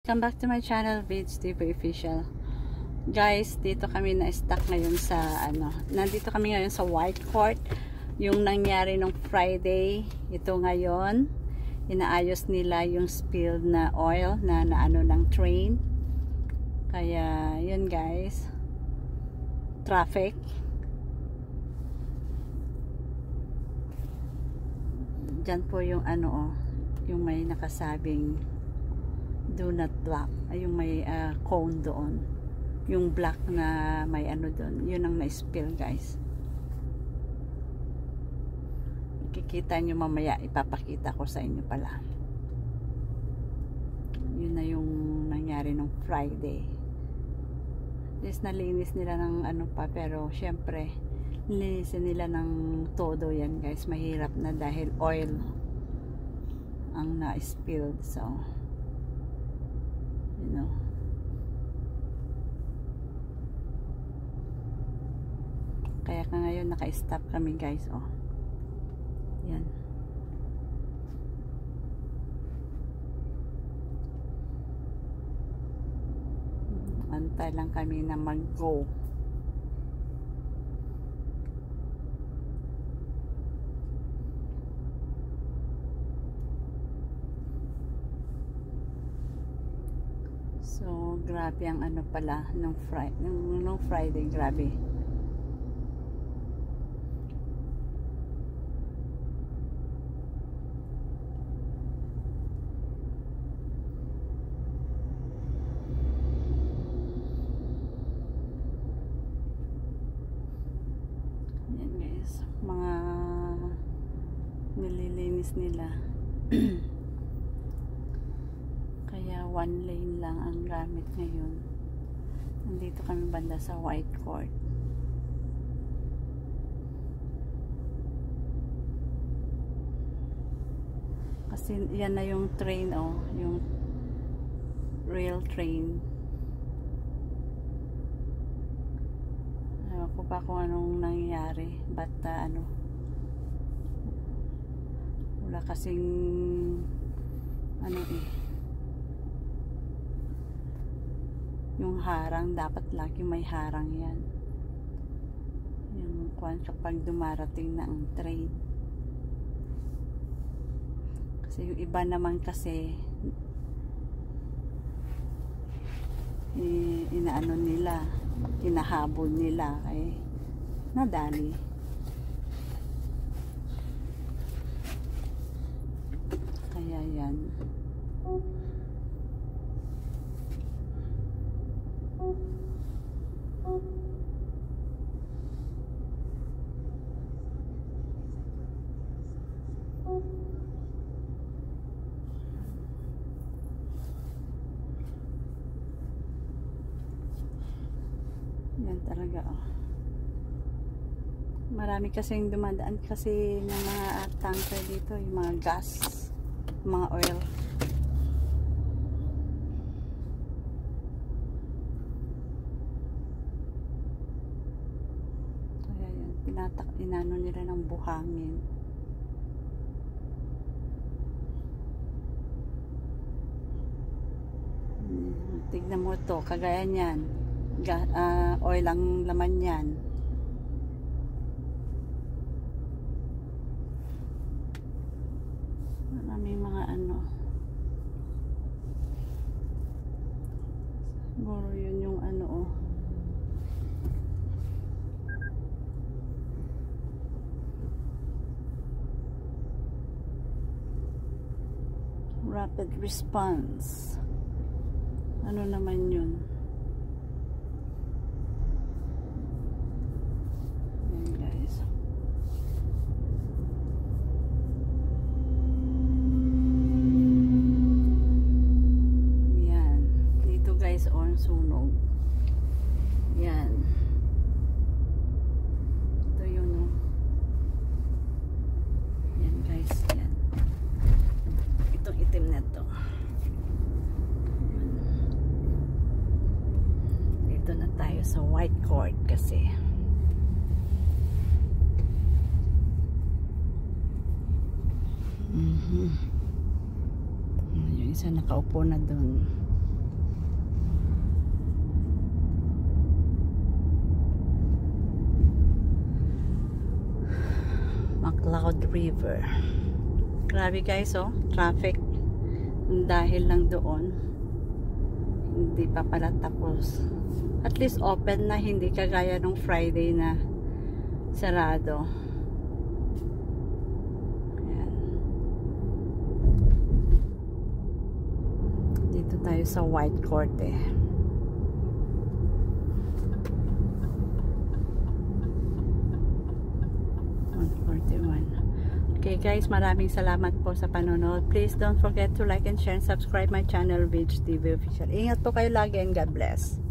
Welcome back to my channel, Vids TV Official. Guys, dito kami na-stuck ngayon sa nandito kami ngayon sa White Court. Yung nangyari nung Friday, ito ngayon, inaayos nila yung spilled na oil na ng train. Kaya, yun guys. Traffic. Diyan po yung yung may nakasabing do not block, ay yung may cone doon, yung black na may doon, yun ang na-spill guys. Kikita nyo mamaya, ipapakita ko sa inyo pala. Yun na yung nangyari nung Friday. Yes, nalinis nila ng pa, pero syempre linisin nila ng todo yan guys, mahirap na dahil oil ang na-spilled. So you know, kaya ka ngayon naka-stop kami guys. Yan, antay lang kami na mag-go. So, grabe ang pala nung Friday, grabe. Yan guys, mga nililinis nila. Kaya one lane lang ang gamit ngayon. Nandito kami banda sa White Court. Kasi yan na yung train, yung rail train. Ewan ko pa kung anong nangyayari. But wala kasing yung harang, dapat lagi may harang yan. Yung kapag dumarating na ang train. Kasi yung iba naman kasi nila, hinahabol nila, ay nadali. Kaya yan. Yan talaga marami kasing dumadaan kasi ng mga tanker dito, yung mga gas, mga oil. Kaya yan, inano nila ng buhangin. Tignan mo to, kagaya niyan, oil ang laman yan. Maraming mga siguro yun yung rapid response. Ano naman yun? Yan guys. Yan. Dito guys, sunog. Yan. Ito yun. Yan guys. Yan. Itong itim na to. Dito na tayo sa White Court kasi yung isa nakaupo na dun. Cloud River. Grabe guys, oh, traffic dahil lang doon. Hindi pa pala tapos. At least open na, hindi kagaya nung Friday na sarado. Ayan. Dito tayo sa White Court eh. Okay guys, maraming salamat po sa panonood. Please don't forget to like and share and subscribe my channel, Vidge TV Official. Ingat po kayo lagi and God bless.